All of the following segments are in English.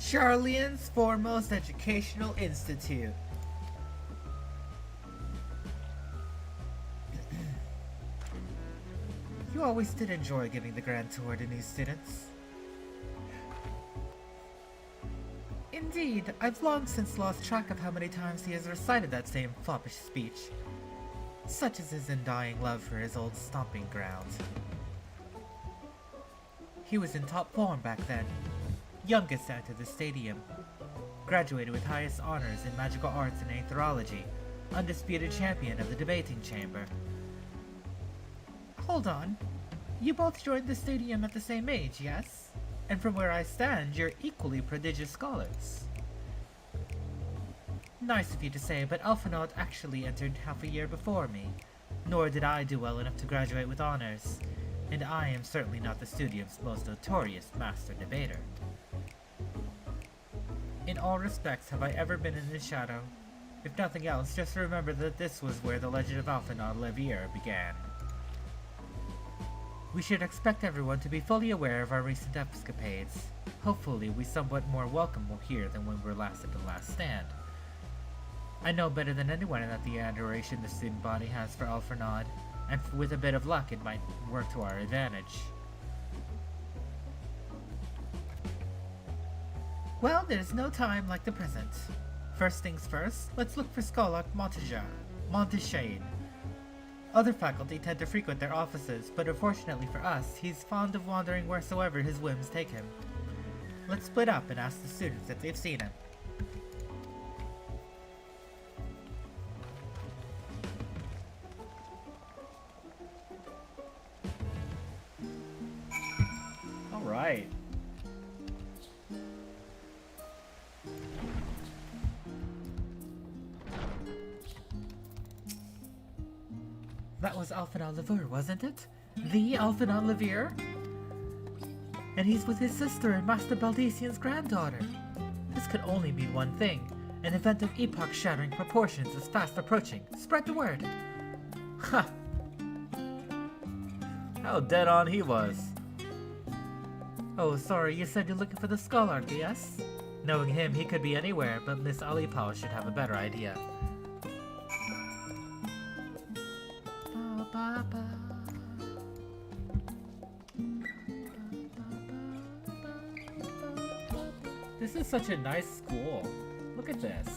Charlian's foremost educational institute. You always did enjoy giving the grand tour to new students. Indeed, I've long since lost track of how many times he has recited that same foppish speech. Such is his undying love for his old stomping grounds. He was in top form back then, youngest to enter the stadium, graduated with highest honors in magical arts and aetherology, undisputed champion of the debating chamber. Hold on, you both joined the stadium at the same age, yes? And from where I stand, you're equally prodigious scholars. Nice of you to say, but Alphinaud actually entered half a year before me, nor did I do well enough to graduate with honors, and I am certainly not the stadium's most notorious master debater. In all respects have I ever been in his shadow. If nothing else, just remember that this was where the legend of Alphinaud Levier began. We should expect everyone to be fully aware of our recent escapades. Hopefully we somewhat more welcome here than when we were last at the last stand. I know better than anyone that the adoration the student body has for Alphinaud, and with a bit of luck it might work to our advantage. Well, there's no time like the present. First things first, let's look for Scholar Monteshade. Other faculty tend to frequent their offices, but unfortunately for us, he's fond of wandering wheresoever his whims take him. Let's split up and ask the students if they've seen him. Alright. That was Alphinaud Levier, wasn't it? The Alphinaud Levier? And he's with his sister and Master Baldesian's granddaughter. This could only mean one thing. An event of epoch-shattering proportions is fast approaching. Spread the word. Ha! How dead on he was. Oh, sorry, you said you're looking for the scholar, yes? Knowing him, he could be anywhere, but Miss Alipao should have a better idea. This is such a nice school. Look at this.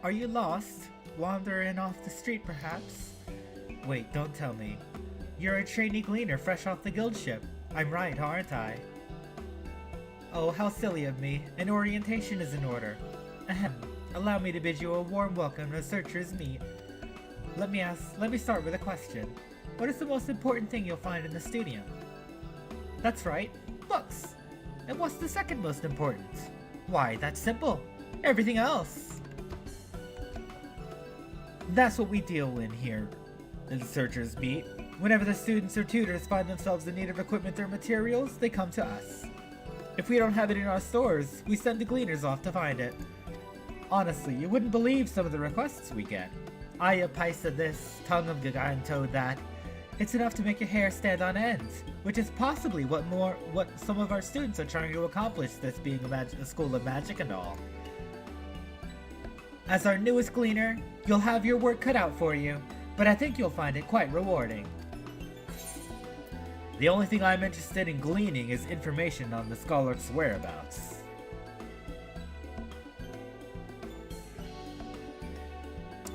Are you lost? Wandering off the street, perhaps? Wait, don't tell me. You're a trainee gleaner fresh off the guild ship. I'm right, aren't I? Oh, how silly of me. An orientation is in order. Ahem. Allow me to bid you a warm welcome to Searcher's Meet. Let me start with a question. What is the most important thing you'll find in the stadium? That's right, books. And what's the second most important? Why, that's simple. Everything else. That's what we deal in here in the Searcher's Meet. Whenever the students or tutors find themselves in need of equipment or materials, they come to us. If we don't have it in our stores, we send the gleaners off to find it. Honestly, you wouldn't believe some of the requests we get. Aya Paisa this, tongue of Gagan toad that. It's enough to make your hair stand on end, which is possibly what some of our students are trying to accomplish, this being a school of magic and all. As our newest gleaner, you'll have your work cut out for you, but I think you'll find it quite rewarding. The only thing I'm interested in gleaning is information on the scholar's whereabouts.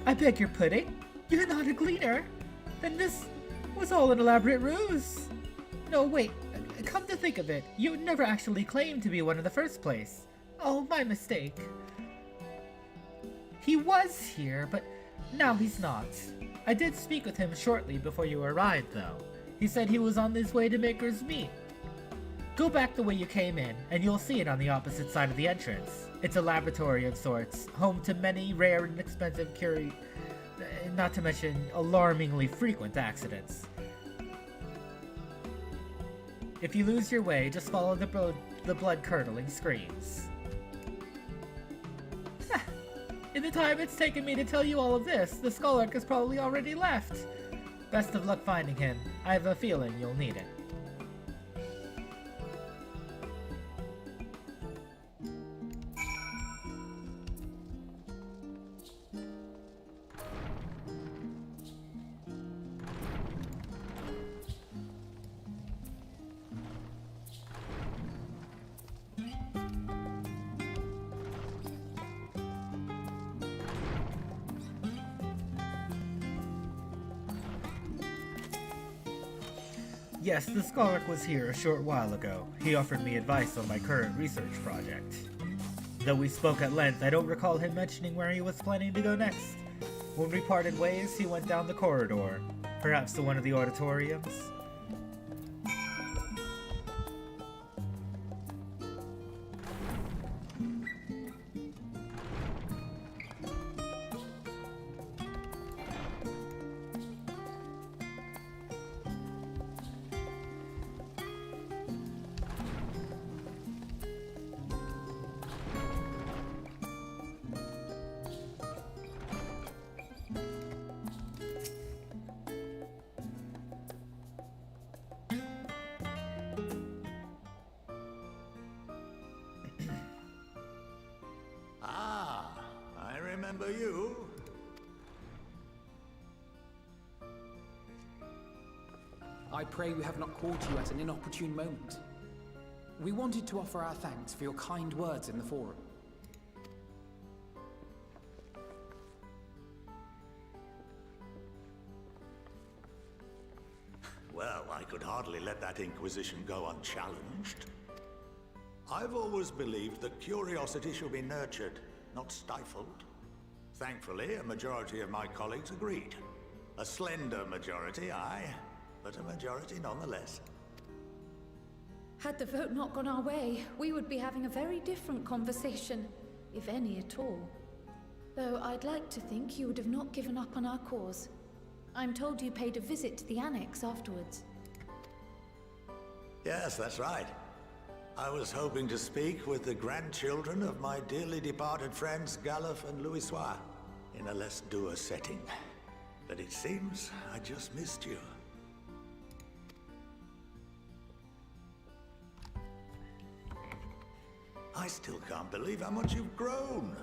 I beg your pudding? You're not a gleaner? Then this was all an elaborate ruse. No, wait, come to think of it, you never actually claimed to be one in the first place. Oh, my mistake. He was here, but now he's not. I did speak with him shortly before you arrived, though. He said he was on his way to Maker's Meet. Go back the way you came in, and you'll see it on the opposite side of the entrance. It's a laboratory of sorts, home to many rare and expensive not to mention alarmingly frequent accidents. If you lose your way, just follow the blood-curdling screams. In the time it's taken me to tell you all of this, the Scholark has probably already left. Best of luck finding him. I have a feeling you'll need it. Yes, the Scholark was here a short while ago. He offered me advice on my current research project. Though we spoke at length, I don't recall him mentioning where he was planning to go next. When we parted ways, he went down the corridor, perhaps to one of the auditoriums. Remember you? I pray we have not called you at an inopportune moment. We wanted to offer our thanks for your kind words in the forum. Well, I could hardly let that inquisition go unchallenged. I've always believed that curiosity should be nurtured, not stifled. Thankfully, a majority of my colleagues agreed. A slender majority, aye, but a majority nonetheless. Had the vote not gone our way, we would be having a very different conversation, if any at all. Though I'd like to think you would have not given up on our cause. I'm told you paid a visit to the Annex afterwards. Yes, that's right. I was hoping to speak with the grandchildren of my dearly departed friends Galuf and Louisoix in a less dour setting. But it seems I just missed you. I still can't believe how much you've grown.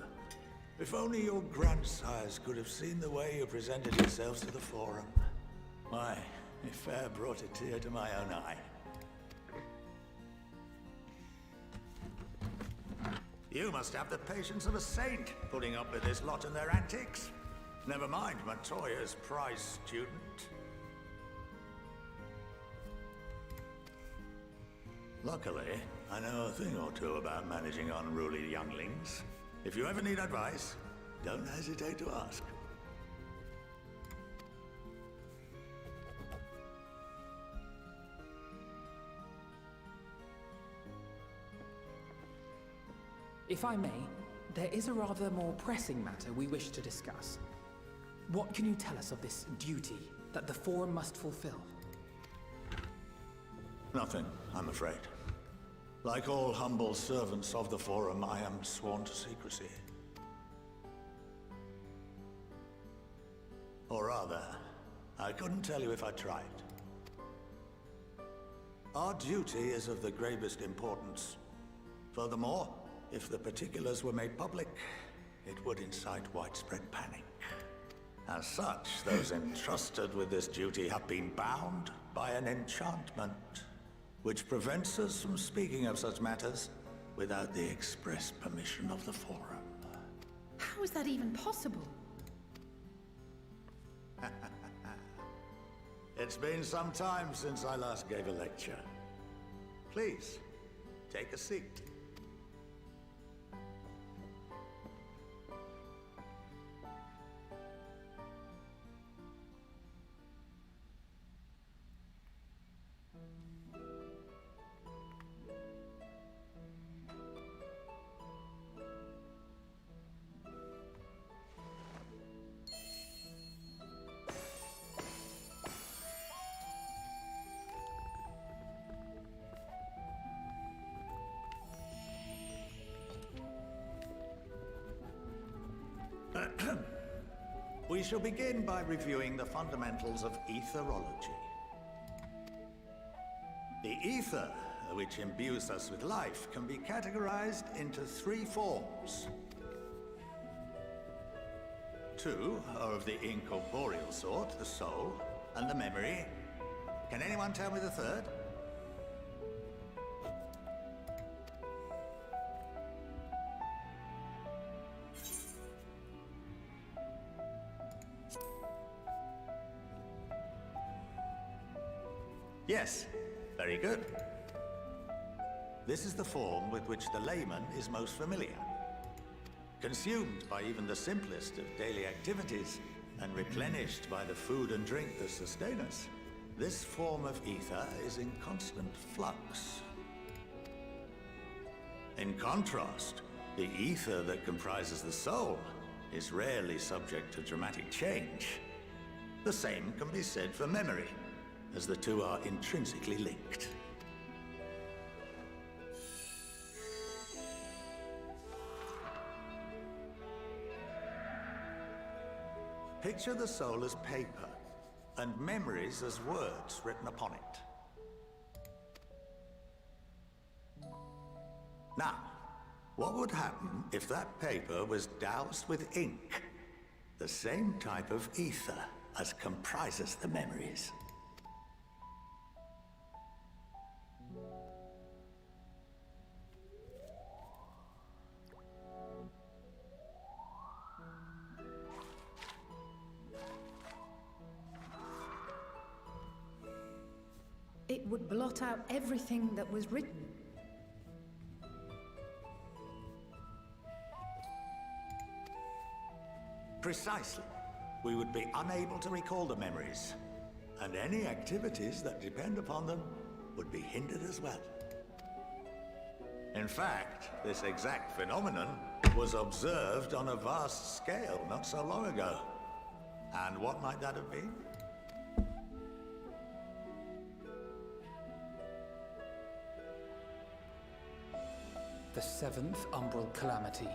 If only your grandsires could have seen the way you presented yourselves to the Forum. Why, it fair brought a tear to my own eye. You must have the patience of a saint, putting up with this lot and their antics. Never mind Montoya's prize student. Luckily, I know a thing or two about managing unruly younglings. If you ever need advice, don't hesitate to ask. If I may, there is a rather more pressing matter we wish to discuss. What can you tell us of this duty that the Forum must fulfill? Nothing, I'm afraid. Like all humble servants of the Forum, I am sworn to secrecy. Or rather, I couldn't tell you if I tried. Our duty is of the gravest importance. Furthermore, if the particulars were made public, it would incite widespread panic. As such, those entrusted with this duty have been bound by an enchantment, which prevents us from speaking of such matters without the express permission of the Forum. How is that even possible? It's been some time since I last gave a lecture. Please, take a seat. We shall begin by reviewing the fundamentals of etherology. The ether, which imbues us with life, can be categorized into 3 forms. 2 are of the incorporeal sort, the soul, and the memory. Can anyone tell me the third? Yes, very good. This is the form with which the layman is most familiar. Consumed by even the simplest of daily activities, and replenished by the food and drink that sustain us, this form of ether is in constant flux. In contrast, the ether that comprises the soul is rarely subject to dramatic change. The same can be said for memory, as the two are intrinsically linked. Picture the soul as paper, and memories as words written upon it. Now, what would happen if that paper was doused with ink? The same type of ether as comprises the memories. It would blot out everything that was written. Precisely. We would be unable to recall the memories, and any activities that depend upon them would be hindered as well. In fact, this exact phenomenon was observed on a vast scale not so long ago. And what might that have been? The 7th Umbral Calamity.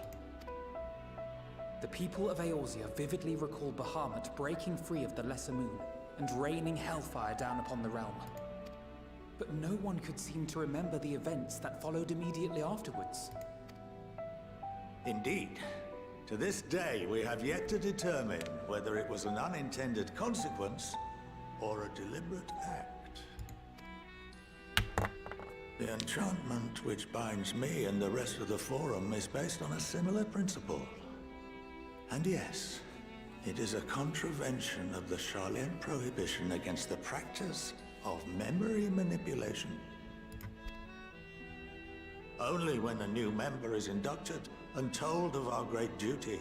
The people of Eorzea vividly recall Bahamut breaking free of the Lesser Moon and raining hellfire down upon the realm. But no one could seem to remember the events that followed immediately afterwards. Indeed. To this day, we have yet to determine whether it was an unintended consequence or a deliberate act. The enchantment which binds me and the rest of the Forum is based on a similar principle. And yes, it is a contravention of the Sharlayan prohibition against the practice of memory manipulation. Only when a new member is inducted and told of our great duty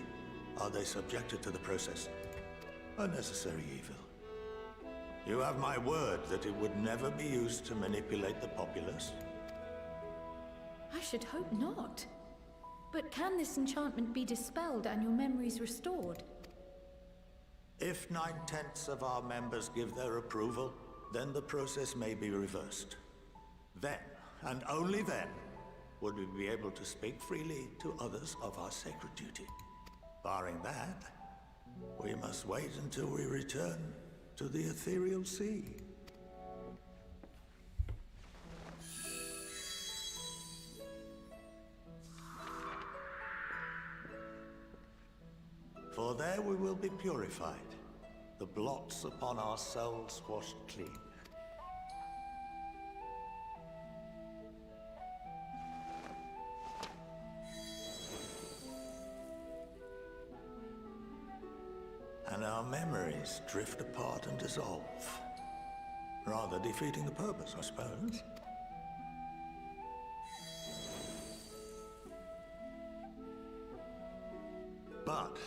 are they subjected to the process. A necessary evil. You have my word that it would never be used to manipulate the populace. I should hope not. But can this enchantment be dispelled and your memories restored? If 9/10 of our members give their approval, then the process may be reversed. Then, and only then, would we be able to speak freely to others of our sacred duty. Barring that, we must wait until we return to the ethereal sea. For there we will be purified, the blots upon our souls washed clean. And our memories drift apart and dissolve, rather defeating the purpose, I suppose. But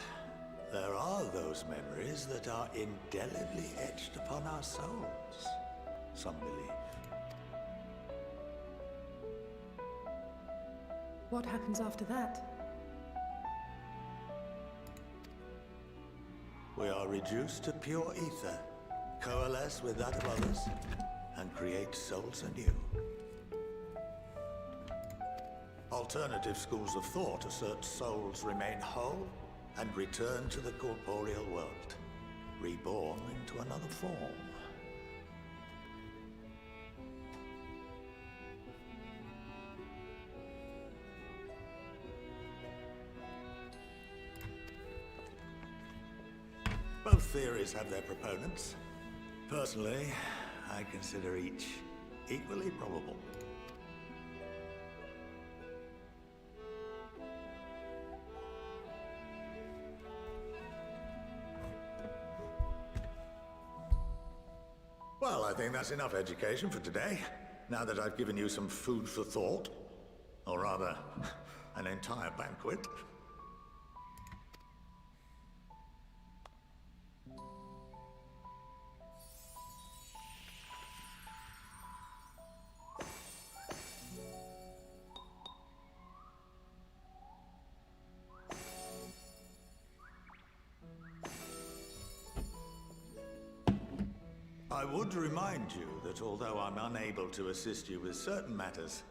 there are those memories that are indelibly etched upon our souls, some believe. What happens after that? We are reduced to pure ether, coalesce with that of others, and create souls anew. Alternative schools of thought assert souls remain whole, and return to the corporeal world, reborn into another form. Both theories have their proponents. Personally, I consider each equally probable. Well, I think that's enough education for today. Now that I've given you some food for thought. Or rather, an entire banquet. I would remind you that although I'm unable to assist you with certain matters,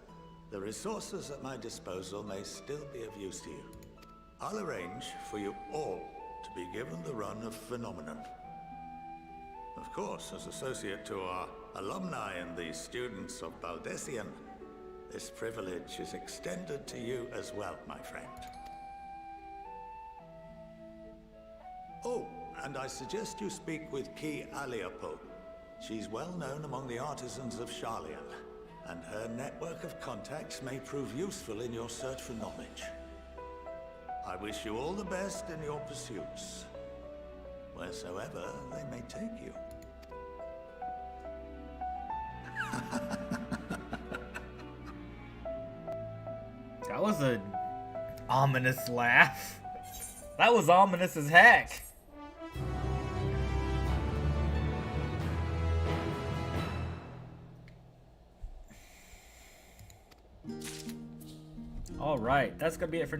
the resources at my disposal may still be of use to you. I'll arrange for you all to be given the run of Phenomenon. Of course, as associate to our alumni and the students of Baldessian, this privilege is extended to you as well, my friend. Oh, and I suggest you speak with Ki Aliapo. She's well known among the artisans of Sharlayan, and her network of contacts may prove useful in your search for knowledge. I wish you all the best in your pursuits, wheresoever they may take you. That was an ominous laugh. That was ominous as heck. Alright, that's gonna be it for now.